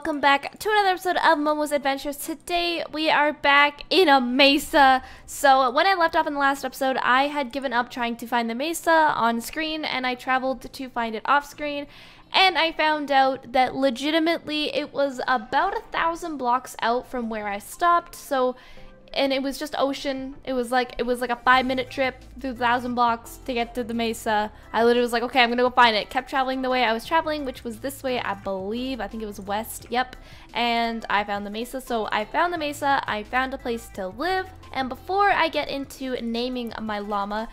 welcome back to another episode of Momo's Adventures. Today we are back in a mesa. So when I left off in the last episode, I had given up trying to find the mesa on screen and I traveled to find it off screen. And I found out that legitimately it was about 1,000 blocks out from where I stopped. And it was just ocean. It was like a 5-minute trip through 1,000 blocks to get to the mesa. I literally was like, okay, I'm gonna go find it. Kept traveling the way I was traveling, which was this way, I believe. I think it was west. Yep. And I found the mesa. So I found the mesa. I found a place to live. And before I get into naming my llama,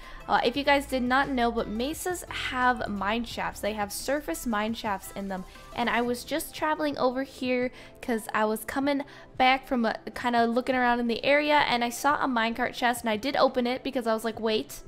if you guys did not know, but mesas have mine shafts. They have surface mine shafts in them. And I was just traveling over here because I was coming back from kind of looking around in the area, and I saw a minecart chest, and I did open it because I was like, wait,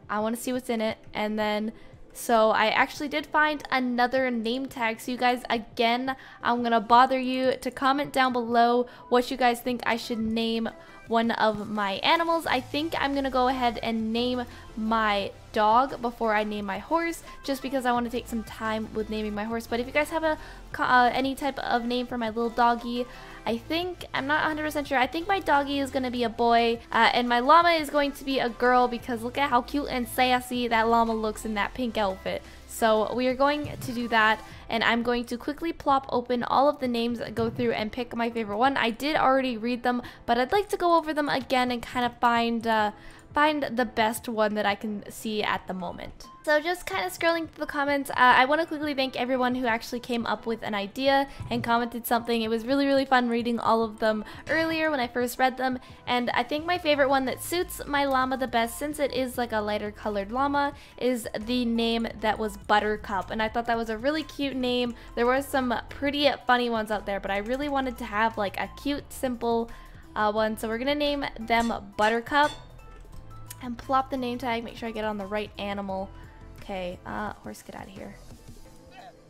I want to see what's in it. And then so I actually did find another name tag. So you guys, again, I'm gonna bother you to comment down below what you guys think I should name one of my animals. I think I'm gonna go ahead and name my dog before I name my horse, just because I want to take some time with naming my horse. But if you guys have any type of name for my little doggy, I'm not 100% sure. I think my doggy is going to be a boy, and my llama is going to be a girl, because look at how cute and sassy that llama looks in that pink outfit. So we are going to do that, and I'm going to quickly plop open all of the names, go through and pick my favorite one. I did already read them, but I'd like to go over them again and kind of find the best one that I can see at the moment. So just kind of scrolling through the comments, I want to quickly thank everyone who actually came up with an idea and commented something. It was really fun reading all of them earlier when I first read them, and I think my favorite one that suits my llama the best, since it is like a lighter colored llama, is the name that was Buttercup. And I thought that was a really cute name. There were some pretty funny ones out there, but I really wanted to have like a cute, simple one. So we're gonna name them Buttercup and plop the name tag, make sure I get on the right animal. Okay, horse, get out of here.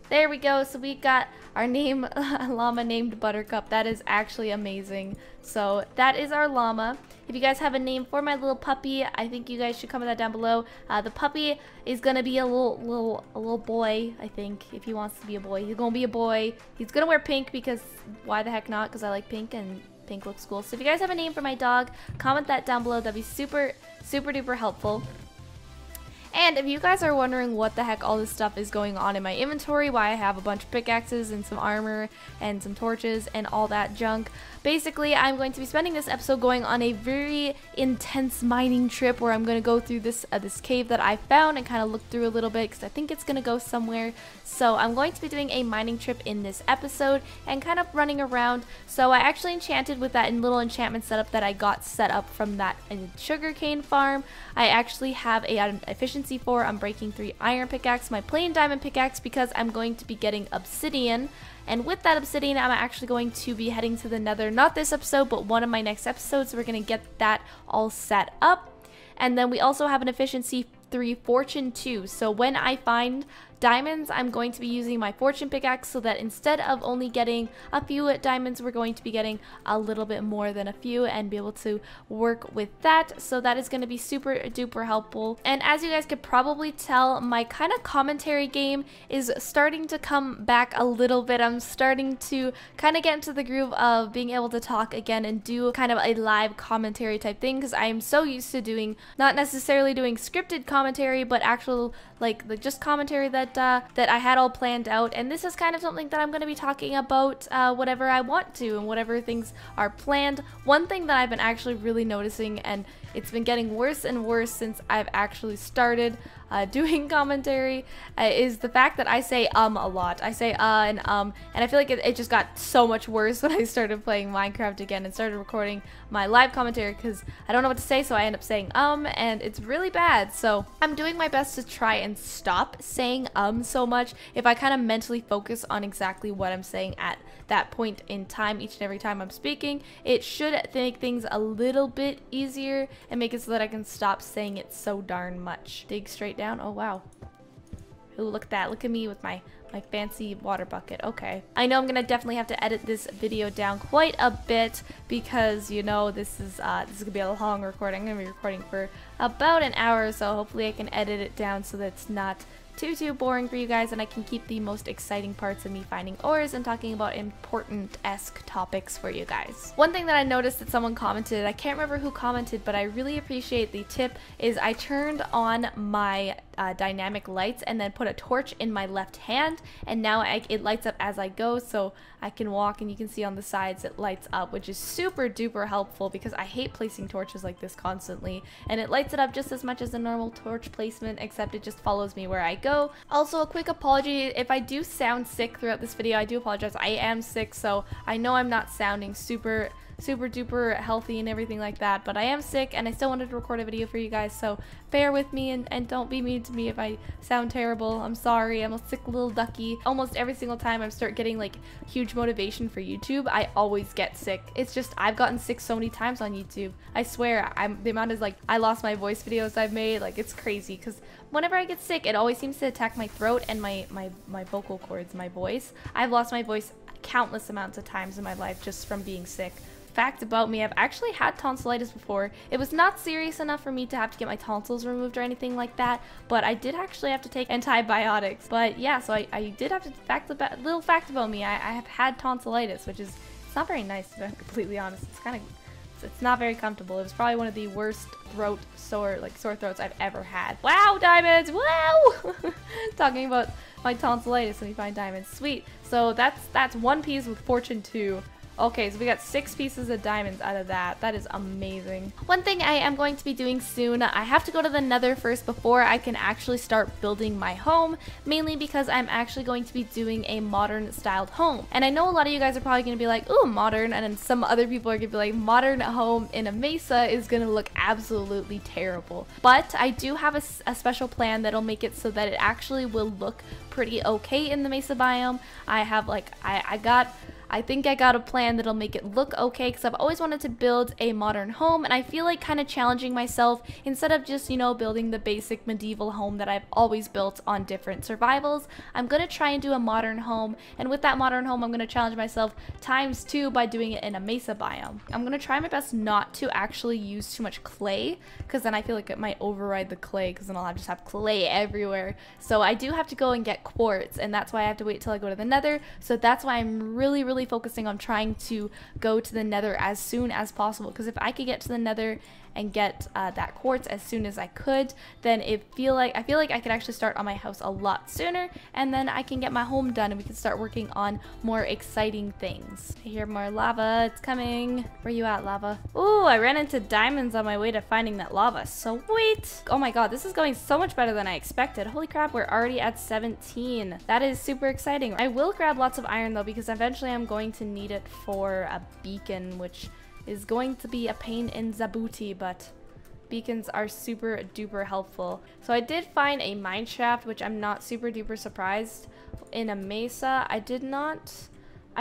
There we go. So we got our name, llama named Buttercup. That is actually amazing. So that is our llama. If you guys have a name for my little puppy, I think you guys should comment that down below. The puppy is gonna be a little boy. I think if he wants to be a boy, he's gonna be a boy. He's gonna wear pink because why the heck not? Because I like pink and pink looks cool. So if you guys have a name for my dog, comment that down below. That'd be super duper helpful. And if you guys are wondering what the heck all this stuff is going on in my inventory, why I have a bunch of pickaxes and some armor and some torches and all that junk, basically I'm going to be spending this episode going on a very intense mining trip where I'm going to go through this cave that I found and kind of look through a little bit because I think it's going to go somewhere. So I'm going to be doing a mining trip in this episode and kind of running around. So I actually enchanted with that little enchantment setup that I got set up from that sugarcane farm. I actually have an efficiency 4 Unbreaking 3 iron pickaxe, my plain diamond pickaxe, because I'm going to be getting obsidian. And with that obsidian, I'm actually going to be heading to the nether, not this episode, but one of my next episodes. We're going to get that all set up. And then we also have an efficiency 3 fortune 2. So when I find diamonds, I'm going to be using my fortune pickaxe, so that instead of only getting a few diamonds, we're going to be getting a little bit more than a few and be able to work with that. So that is going to be super duper helpful. And as you guys could probably tell, my kind of commentary game is starting to come back a little bit. I'm starting to kind of get into the groove of being able to talk again and do kind of a live commentary type thing, because I am so used to doing, not necessarily doing scripted commentary, but actual like just commentary that I had all planned out. And this is kind of something that I'm going to be talking about whatever I want to and whatever things are planned. One thing that I've been actually really noticing, and it's been getting worse and worse since I've actually started doing commentary, is the fact that I say a lot. I say and I feel like it just got so much worse when I started playing Minecraft again and started recording my live commentary, because I don't know what to say, so I end up saying and it's really bad. So I'm doing my best to try and stop saying so much. If I kind of mentally focus on exactly what I'm saying at that point in time, each and every time I'm speaking, it should make things a little bit easier and make it so that I can stop saying it so darn much. Dig straight down. Oh wow. Ooh, look at that. Look at me with my Like fancy water bucket. Okay. I know I'm gonna definitely have to edit this video down quite a bit because, you know, this is gonna be a long recording. I'm gonna be recording for about an hour, so hopefully I can edit it down so that it's not too boring for you guys, and I can keep the most exciting parts of me finding ores and talking about important-esque topics for you guys. One thing that I noticed that someone commented, I can't remember who commented, but I really appreciate the tip, is I turned on my dynamic lights and then put a torch in my left hand, and now it lights up as I go, so I can walk and you can see on the sides it lights up, which is super duper helpful because I hate placing torches like this constantly, and it lights it up just as much as a normal torch placement, except it just follows me where I go. Also, a quick apology if I do sound sick throughout this video. I do apologize. I am sick, so I know I'm not sounding super duper healthy and everything like that, but I am sick and I still wanted to record a video for you guys, so bear with me and don't be mean to me if I sound terrible. I'm sorry. I'm a sick little ducky. Almost every single time I start getting like huge motivation for YouTube, I always get sick. It's just I've gotten sick so many times on YouTube. I swear, the amount of like I lost my voice videos I've made, like it's crazy because whenever I get sick, it always seems to attack my throat and my vocal cords, my voice. I've lost my voice countless amounts of times in my life just from being sick. Fact about me, I've actually had tonsillitis before. It was not serious enough for me to have to get my tonsils removed or anything like that, but I did actually have to take antibiotics. But yeah, so I did have to, little fact about me, I have had tonsillitis, which is, it's not very nice to be completely honest. It's kind of, it's not very comfortable. It was probably one of the worst sore throats I've ever had. Wow, diamonds, wow! Talking about my tonsillitis when we find diamonds, sweet. So that's one piece with fortune 2. Okay, so we got 6 pieces of diamonds out of that. That is amazing. One thing I am going to be doing soon, I have to go to the Nether first before I can actually start building my home, mainly because I'm actually going to be doing a modern styled home. And I know a lot of you guys are probably going to be like, ooh, modern, and then some other people are going to be like, modern home in a mesa is going to look absolutely terrible. But I do have a special plan that'll make it so that it actually will look pretty okay in the mesa biome. I have like, I think I got a plan that'll make it look okay because I've always wanted to build a modern home, and I feel like kind of challenging myself instead of just, you know, building the basic medieval home that I've always built on different survivals. I'm going to try and do a modern home, and with that modern home I'm going to challenge myself ×2 by doing it in a mesa biome. I'm going to try my best not to actually use too much clay because then I feel like it might override the clay because then I'll just have clay everywhere. So I do have to go and get quartz, and that's why I have to wait till I go to the Nether. So that's why I'm really focusing on trying to go to the Nether as soon as possible, because if I could get to the Nether and get that quartz as soon as I could, then I feel like I could actually start on my house a lot sooner, and then I can get my home done and we can start working on more exciting things. I hear more lava. It's coming. Where you at, lava? Ooh, I ran into diamonds on my way to finding that lava. Sweet. Oh my god, this is going so much better than I expected. Holy crap, we're already at 17. That is super exciting. I will grab lots of iron though, because eventually I'm going to need it for a beacon, which is going to be a pain in the booty, but beacons are super duper helpful. So I did find a mine shaft, which I'm not super duper surprised in a mesa. I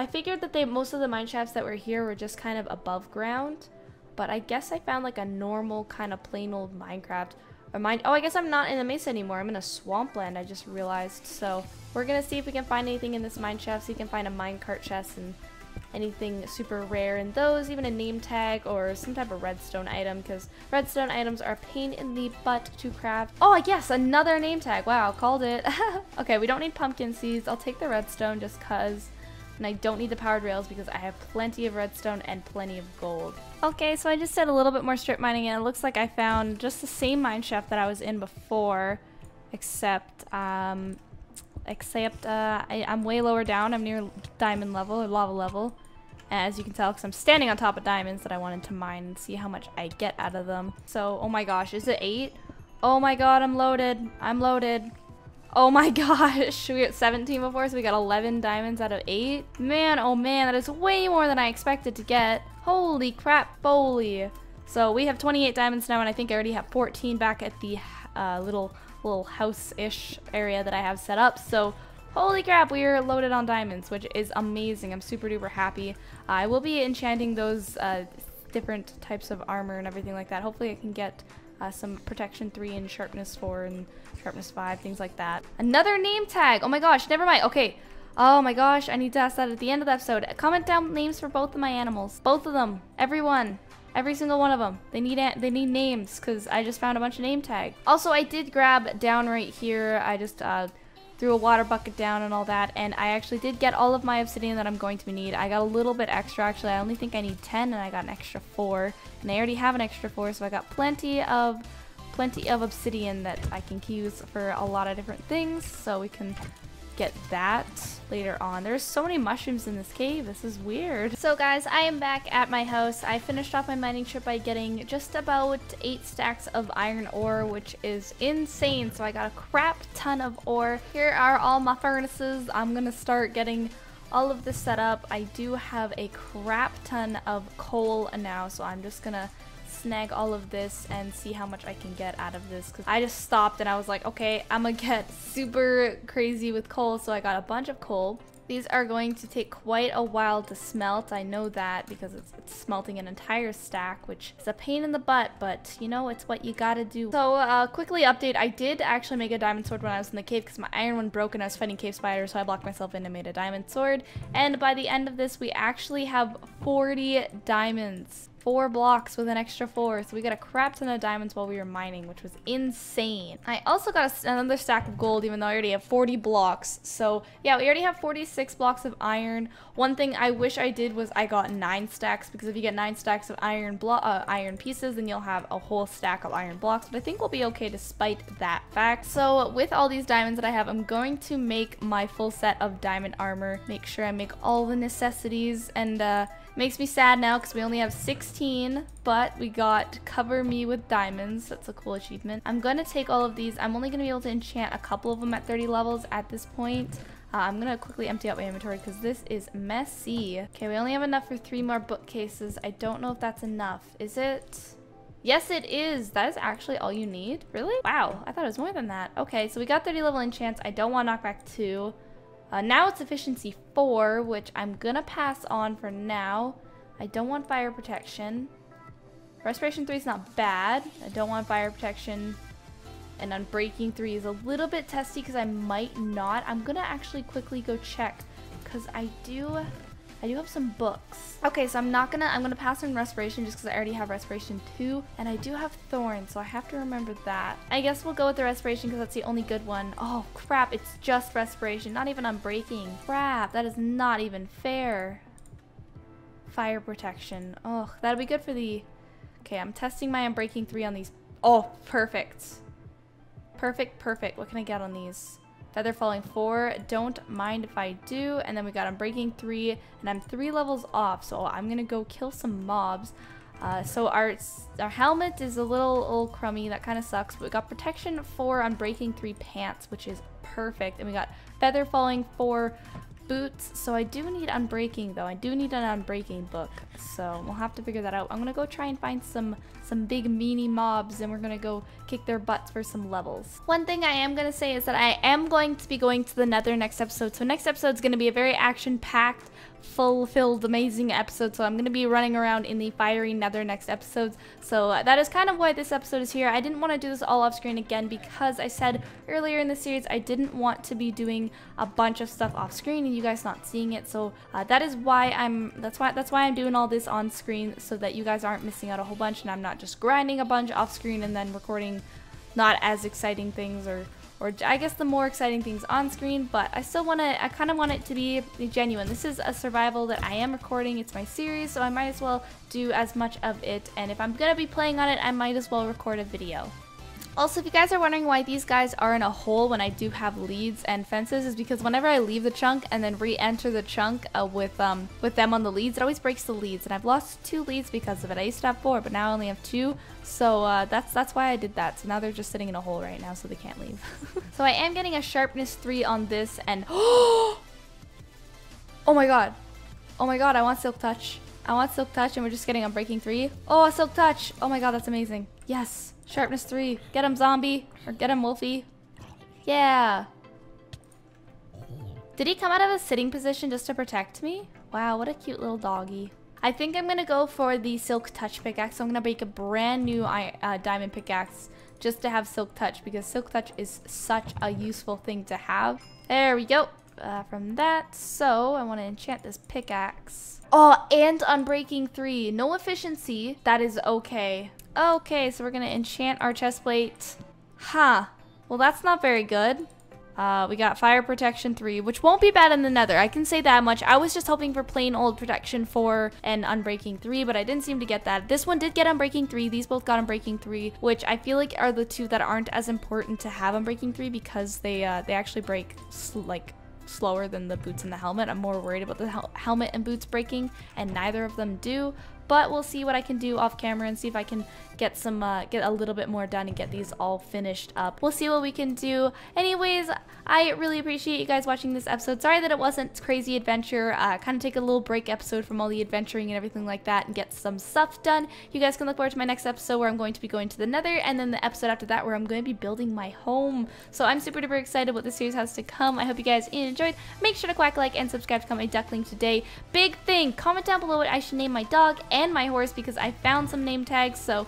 figured that most of the mine shafts that were here were just kind of above ground, but I guess I found like a normal kind of plain old Minecraft or mine. Oh, I guess I'm not in a mesa anymore. I'm in a swampland, I just realized. So we're gonna see if we can find anything in this mine shaft, so you can find a minecart chest and anything super rare in those, even a name tag or some type of redstone item, because redstone items are a pain in the butt to craft. Oh yes, another name tag. Wow, called it. Okay, we don't need pumpkin seeds. I'll take the redstone just cuz, and I don't need the powered rails because I have plenty of redstone and plenty of gold. Okay, so I just did a little bit more strip mining and it looks like I found just the same mine shaft that I was in before, except I'm way lower down. I'm near diamond level or lava level, as you can tell, because I'm standing on top of diamonds that I wanted to mine and see how much I get out of them. So, oh my gosh, is it 8? Oh my god, I'm loaded. I'm loaded. Oh my gosh, we got 17 before, so we got 11 diamonds out of 8. Man, oh man, that is way more than I expected to get. Holy crap, foley. So we have 28 diamonds now, and I think I already have 14 back at the little house-ish area that I have set up. So holy crap, we are loaded on diamonds, which is amazing. I'm super duper happy. I will be enchanting those different types of armor and everything like that. Hopefully I can get some protection 3 and sharpness 4 and sharpness 5, things like that. Another name tag. Oh my gosh, never mind. Okay. Oh my gosh, I need to ask that at the end of the episode. Comment down names for both of my animals. Both of them. Everyone. Every single one of them. They need names because I just found a bunch of name tags. Also, I did grab down right here. I just threw a water bucket down and all that, and I actually did get all of my obsidian that I'm going to need. I got a little bit extra actually. I only think I need 10 and I got an extra 4, and I already have an extra 4, so I got plenty of obsidian that I can use for a lot of different things, so we can get that later on. There's so many mushrooms in this cave. This is weird. So guys, I am back at my house. I finished off my mining trip by getting just about 8 stacks of iron ore, which is insane. So I got a crap ton of ore. Here are all my furnaces. I'm gonna start getting all of this set up. I do have a crap ton of coal now, so I'm just gonna snag all of this and see how much I can get out of this, because I just stopped and I was like, okay, I'm gonna get super crazy with coal. So I got a bunch of coal. These are going to take quite a while to smelt. I know that because it's smelting an entire stack, which is a pain in the butt, but you know, it's what you gotta do. So quickly update, I did actually make a diamond sword when I was in the cave because my iron one broke and I was fighting cave spiders, so I blocked myself in and made a diamond sword. And by the end of this, we actually have 40 diamonds. 4 blocks with an extra 4, so we got a crap ton of diamonds while we were mining, which was insane. I also got another stack of gold, even though I already have 40 blocks. So yeah, we already have 46 blocks of iron. One thing I wish I did was I got 9 stacks, because if you get 9 stacks of iron pieces, then you'll have a whole stack of iron blocks. But I think we'll be okay despite that fact. So with all these diamonds that I have, I'm going to make my full set of diamond armor. Make sure I make all the necessities, and makes me sad now because we only have 16, but we got Cover Me with Diamonds. That's a cool achievement. I'm going to take all of these. I'm only going to be able to enchant a couple of them at 30 levels at this point. I'm going to quickly empty out my inventory because this is messy. Okay, we only have enough for 3 more bookcases. I don't know if that's enough. Is it? Yes, it is. That is actually all you need. Really? Wow, I thought it was more than that. Okay, so we got 30 level enchants. I don't want knockback 2. Now it's efficiency 4, which I'm gonna pass on for now. I don't want fire protection. Respiration 3 is not bad. I don't want fire protection. And Unbreaking 3 is a little bit testy because I might not. I'm gonna actually quickly go check because I do have some books. Okay, so I'm gonna pass on Respiration just because I already have Respiration 2, and I do have Thorn, so I have to remember that. I guess we'll go with the Respiration because that's the only good one. Oh crap, it's just Respiration, not even Unbreaking. Crap, that is not even fair. Fire Protection. Oh, that'll be good for the... Okay, I'm testing my Unbreaking 3 on these. Oh, perfect. Perfect, perfect. What can I get on these? Feather Falling 4, don't mind if I do. And then we got Unbreaking 3, and I'm 3 levels off, so I'm gonna go kill some mobs. So our helmet is a little crummy, that kind of sucks, but we got Protection 4, Unbreaking 3 pants, which is perfect. And we got Feather Falling 4 boots, so I do need Unbreaking though. I do need an Unbreaking book, so we'll have to figure that out. I'm gonna go try and find some big meanie mobs, and we're gonna go kick their butts for some levels. One thing I am gonna say is that I am going to be going to the Nether next episode. So next episode is gonna be a very action-packed, full-filled, amazing episode. So I'm gonna be running around in the fiery Nether next episodes. So that is kind of why this episode is here. I didn't want to do this all off screen again because I said earlier in the series I didn't want to be doing a bunch of stuff off screen and you guys not seeing it. So that is why that's why I'm doing all this on screen, so that you guys aren't missing out a whole bunch and I'm not just grinding a bunch off screen and then recording not as exciting things, or I guess the more exciting things on screen. But I kind of want it to be genuine. This is a survival that I am recording. It's my series, so I might as well do as much of it. And if I'm gonna be playing on it, I might as well record a video. Also, if you guys are wondering why these guys are in a hole when I do have leads and fences, is because whenever I leave the chunk and then re-enter the chunk with them on the leads, it always breaks the leads, and I've lost 2 leads because of it. I used to have 4, but now I only have 2, so that's why I did that. So now they're just sitting in a hole right now, so they can't leave. So I am getting a sharpness 3 on this, and oh my god, I want Silk Touch. I want Silk Touch, and we're just getting Unbreaking 3. Oh, a Silk Touch! Oh my god, that's amazing. Yes. Sharpness 3. Get him, zombie. Or get him, Wolfie. Yeah. Did he come out of a sitting position just to protect me? Wow, what a cute little doggy. I think I'm gonna go for the Silk Touch pickaxe. So I'm gonna make a brand new diamond pickaxe just to have Silk Touch, because Silk Touch is such a useful thing to have. There we go. From that, so I want to enchant this pickaxe. Oh, and Unbreaking 3. No efficiency. That is okay. Okay, so we're gonna enchant our chest plate. Huh. Well, that's not very good. We got Fire Protection 3, which won't be bad in the Nether. I can say that much. I was just hoping for plain old Protection 4 and Unbreaking 3, but I didn't seem to get that. This one did get Unbreaking 3. These both got Unbreaking 3, which I feel like are the two that aren't as important to have Unbreaking 3, because they actually break slower than the boots and the helmet. I'm more worried about the helmet and boots breaking, and neither of them do. But we'll see what I can do off camera and see if I can get some get a little bit more done and get these all finished up. We'll see what we can do. Anyways, I really appreciate you guys watching this episode. Sorry that it wasn't crazy adventure. Kind of take a little break episode from all the adventuring and everything like that and get some stuff done. You guys can look forward to my next episode where I'm going to be going to the Nether, and then the episode after that where I'm going to be building my home. So I'm super duper excited what this series has to come. I hope you guys enjoyed. Make sure to quack, like, and subscribe to become a duckling today. Big thing, comment down below what I should name my dog and my horse, because I found some name tags, so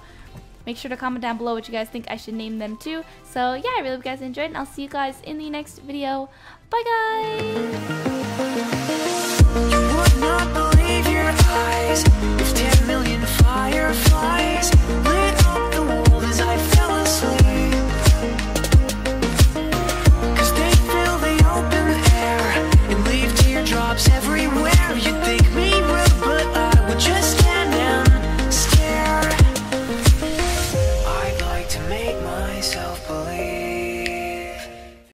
make sure to comment down below what you guys think I should name them too. So yeah, I really hope you guys enjoyed, and I'll see you guys in the next video. Bye guys!